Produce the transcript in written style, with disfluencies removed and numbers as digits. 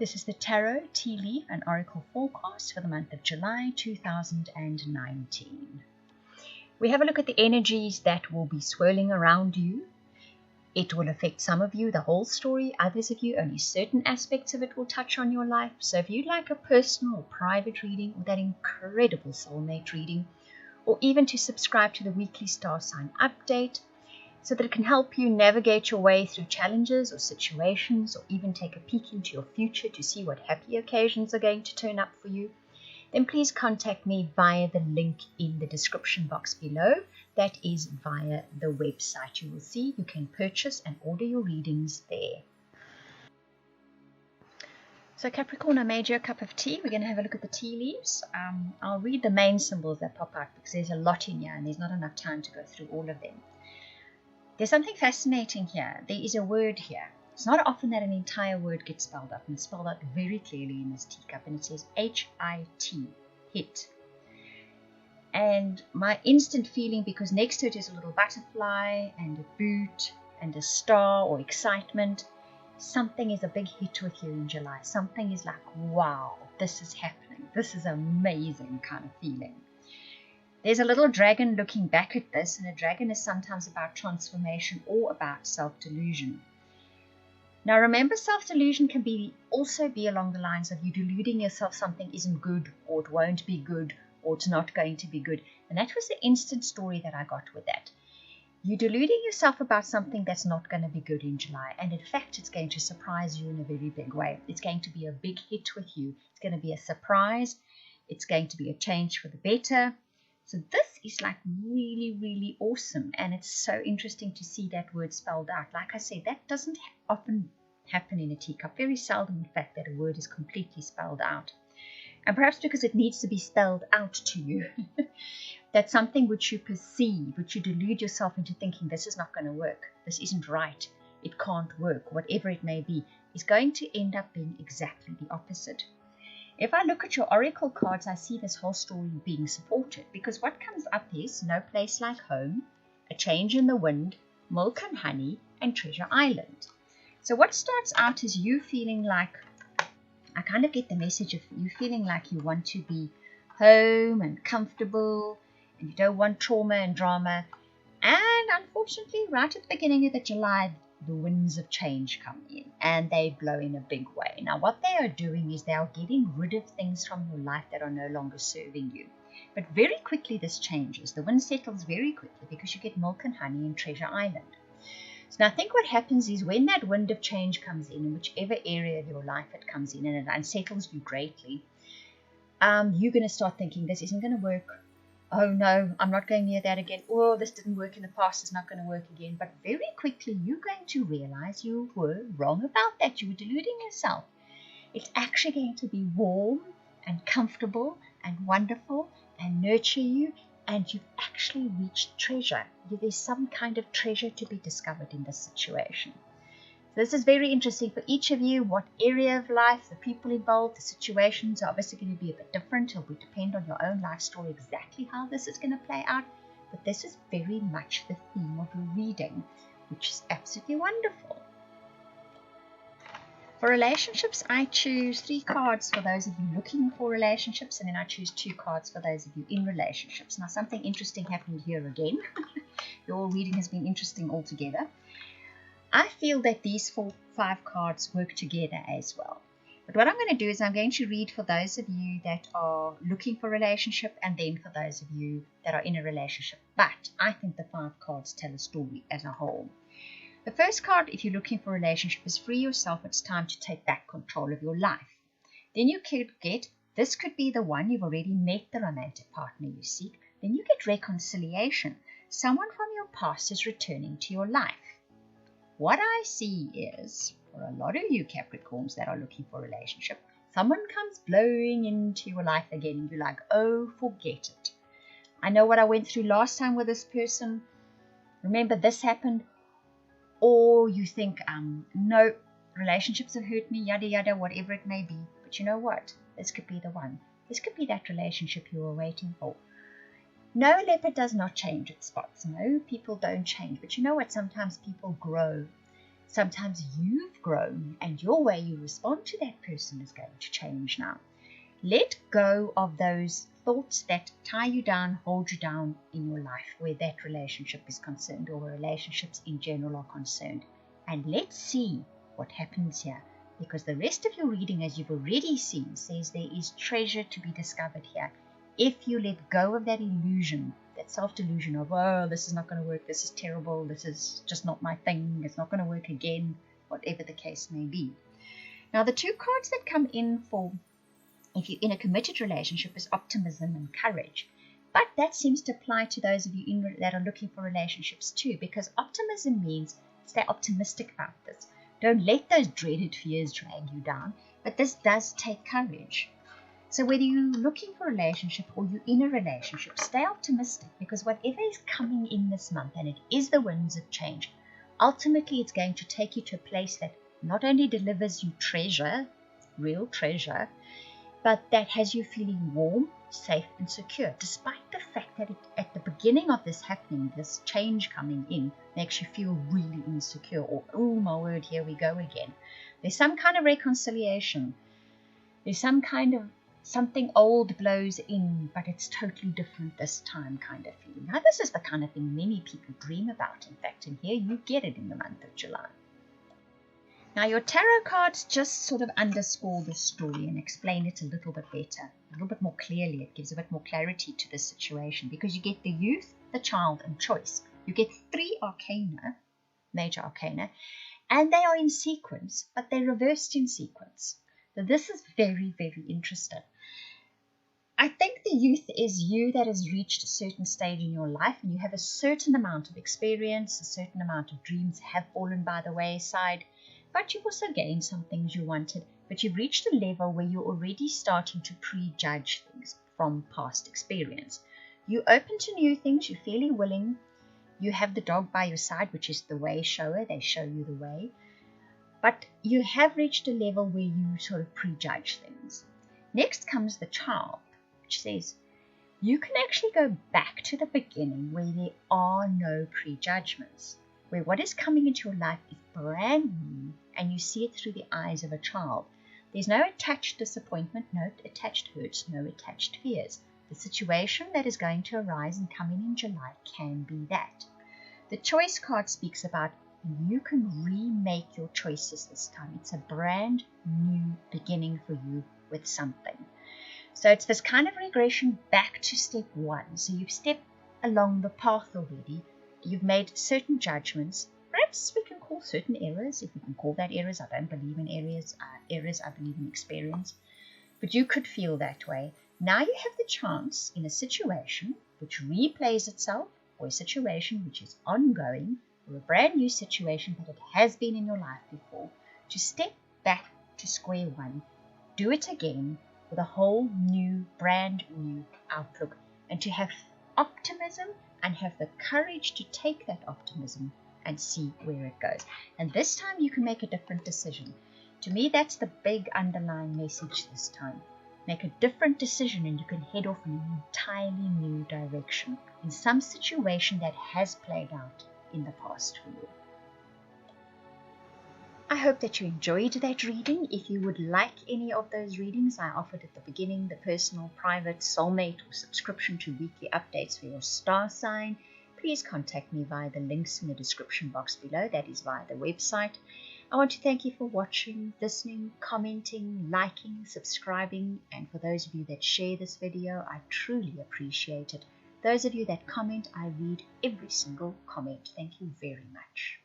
This is the Tarot, Tea Leaf and Oracle forecast for the month of July 2019. We have a look at the energies that will be swirling around you. It will affect some of you, the whole story. Others of you, only certain aspects of it will touch on your life. So if you'd like a personal or private reading, or that incredible soulmate reading, or even to subscribe to the weekly star sign update, so that it can help you navigate your way through challenges or situations, or even take a peek into your future to see what happy occasions are going to turn up for you, then please contact me via the link in the description box below. That is via the website. You will see you can purchase and order your readings there. So Capricorn, I made you a cup of tea. We're going to have a look at the tea leaves. I'll read the main symbols that pop out because there's a lot in here and there's not enough time to go through all of them. There's something fascinating here. There is a word here. It's not often that an entire word gets spelled out, and it's spelled out very clearly in this teacup, and it says H-I-T, hit. And my instant feeling, because next to it is a little butterfly and a boot and a star or excitement, something is a big hit with you in July. Something is like, wow, this is happening. This is amazing kind of feeling. There's a little dragon looking back at this, and a dragon is sometimes about transformation or about self-delusion. Now remember, self-delusion can also be along the lines of you deluding yourself something isn't good, or it won't be good, or it's not going to be good. And that was the instant story that I got with that. You're deluding yourself about something that's not going to be good in July, and in fact it's going to surprise you in a very big way. It's going to be a big hit with you. It's going to be a surprise. It's going to be a change for the better. So this is like really, really awesome, and it's so interesting to see that word spelled out. Like I said, that doesn't often happen in a teacup. Very seldom, in fact, that a word is completely spelled out. And perhaps because it needs to be spelled out to you. That's something which you perceive, which you delude yourself into thinking this is not going to work, this isn't right, it can't work, whatever it may be, is going to end up being exactly the opposite. If I look at your oracle cards, I see this whole story being supported, because what comes up is no place like home, a change in the wind, milk and honey, and treasure island. So what starts out is you feeling like, I kind of get the message of you feeling like you want to be home and comfortable, and you don't want trauma and drama. And unfortunately, right at the beginning of the July, the winds of change come in, and they blow in a big way. Now what they are doing is they are getting rid of things from your life that are no longer serving you. But very quickly this changes. The wind settles very quickly because you get milk and honey in Treasure Island. So now I think what happens is when that wind of change comes in whichever area of your life it comes in, and it unsettles you greatly, you're going to start thinking this isn't going to work. Oh no, I'm not going near that again. Oh, this didn't work in the past, it's not going to work again. But very quickly, you're going to realize you were wrong about that. You were deluding yourself. It's actually going to be warm and comfortable and wonderful and nurture you. And you've actually reached treasure. There's some kind of treasure to be discovered in this situation. This is very interesting for each of you. What area of life, the people involved, the situations are obviously going to be a bit different. It will depend on your own life story exactly how this is going to play out. But this is very much the theme of your reading, which is absolutely wonderful. For relationships, I choose 3 cards for those of you looking for relationships, and then I choose 2 cards for those of you in relationships. Now, something interesting happened here again. Your reading has been interesting altogether. I feel that these 5 cards work together as well. But what I'm going to do is I'm going to read for those of you that are looking for a relationship, and then for those of you that are in a relationship. But I think the 5 cards tell a story as a whole. The first card, if you're looking for a relationship, is free yourself. It's time to take back control of your life. Then you could get, this could be the one, you've already met the romantic partner you seek. Then you get reconciliation. Someone from your past is returning to your life. What I see is, for a lot of you Capricorns that are looking for a relationship, someone comes blowing into your life again and you're like, oh, forget it. I know what I went through last time with this person. Remember this happened. Or you think, no, relationships have hurt me, yada yada, whatever it may be. But you know what? This could be the one. This could be that relationship you were waiting for. No, leopard does not change its spots. No, people don't change. But you know what? Sometimes people grow. Sometimes you've grown and your way you respond to that person is going to change now. Let go of those thoughts that tie you down, hold you down in your life where that relationship is concerned or relationships in general are concerned. And let's see what happens here, because the rest of your reading, as you've already seen, says there is treasure to be discovered here. If you let go of that illusion, that self-delusion of, oh, this is not going to work, this is terrible, this is just not my thing, it's not going to work again, whatever the case may be. Now, the two cards that come in for if you're in a committed relationship is optimism and courage. But that seems to apply to those of you that are looking for relationships too, because optimism means stay optimistic about this. Don't let those dreaded fears drag you down, but this does take courage. So whether you're looking for a relationship or you're in a relationship, stay optimistic, because whatever is coming in this month, and it is the winds of change, ultimately it's going to take you to a place that not only delivers you treasure, real treasure, but that has you feeling warm, safe, and secure, despite the fact that at the beginning of this happening, this change coming in makes you feel really insecure, or, oh my word, here we go again. There's some kind of reconciliation. There's some kind of something old blows in, but it's totally different this time kind of feeling. Now, this is the kind of thing many people dream about, in fact, and here you get it in the month of July. Now, your tarot cards just sort of underscore the story and explain it a little bit better, a little bit more clearly. It gives a bit more clarity to this situation, because you get the youth, the child, and choice. You get 3 arcana, major arcana, and they are in sequence, but they're reversed in sequence. So this is very, very interesting. I think the youth is you that has reached a certain stage in your life, and you have a certain amount of experience, a certain amount of dreams have fallen by the wayside. But you've also gained some things you wanted, but you've reached a level where you're already starting to prejudge things from past experience. You're open to new things, you're fairly willing, you have the dog by your side, which is the way shower, they show you the way. But you have reached a level where you sort of prejudge things. Next comes the child, which says you can actually go back to the beginning where there are no prejudgments, where what is coming into your life is brand new and you see it through the eyes of a child. There's no attached disappointment, no attached hurts, no attached fears. The situation that is going to arise and come in July can be that. The choice card speaks about you can remake your choices this time. It's a brand new beginning for you with something. So it's this kind of regression back to step 1. So you've stepped along the path already. You've made certain judgments. Perhaps we can call certain errors, if we can call that errors. I don't believe in errors, I believe in experience. But you could feel that way. Now you have the chance in a situation which replays itself, or a situation which is ongoing, or a brand new situation, but it has been in your life before, to step back to square one, do it again with a whole new, brand new outlook, and to have optimism and have the courage to take that optimism and see where it goes. And this time you can make a different decision. To me, that's the big underlying message this time. Make a different decision and you can head off in an entirely new direction in some situation that has played out in the past for you. I hope that you enjoyed that reading. If you would like any of those readings I offered at the beginning, the personal, private, soulmate, or subscription to weekly updates for your star sign, please contact me via the links in the description box below. That is via the website. I want to thank you for watching, listening, commenting, liking, subscribing, and for those of you that share this video, I truly appreciate it. Those of you that comment, I read every single comment. Thank you very much.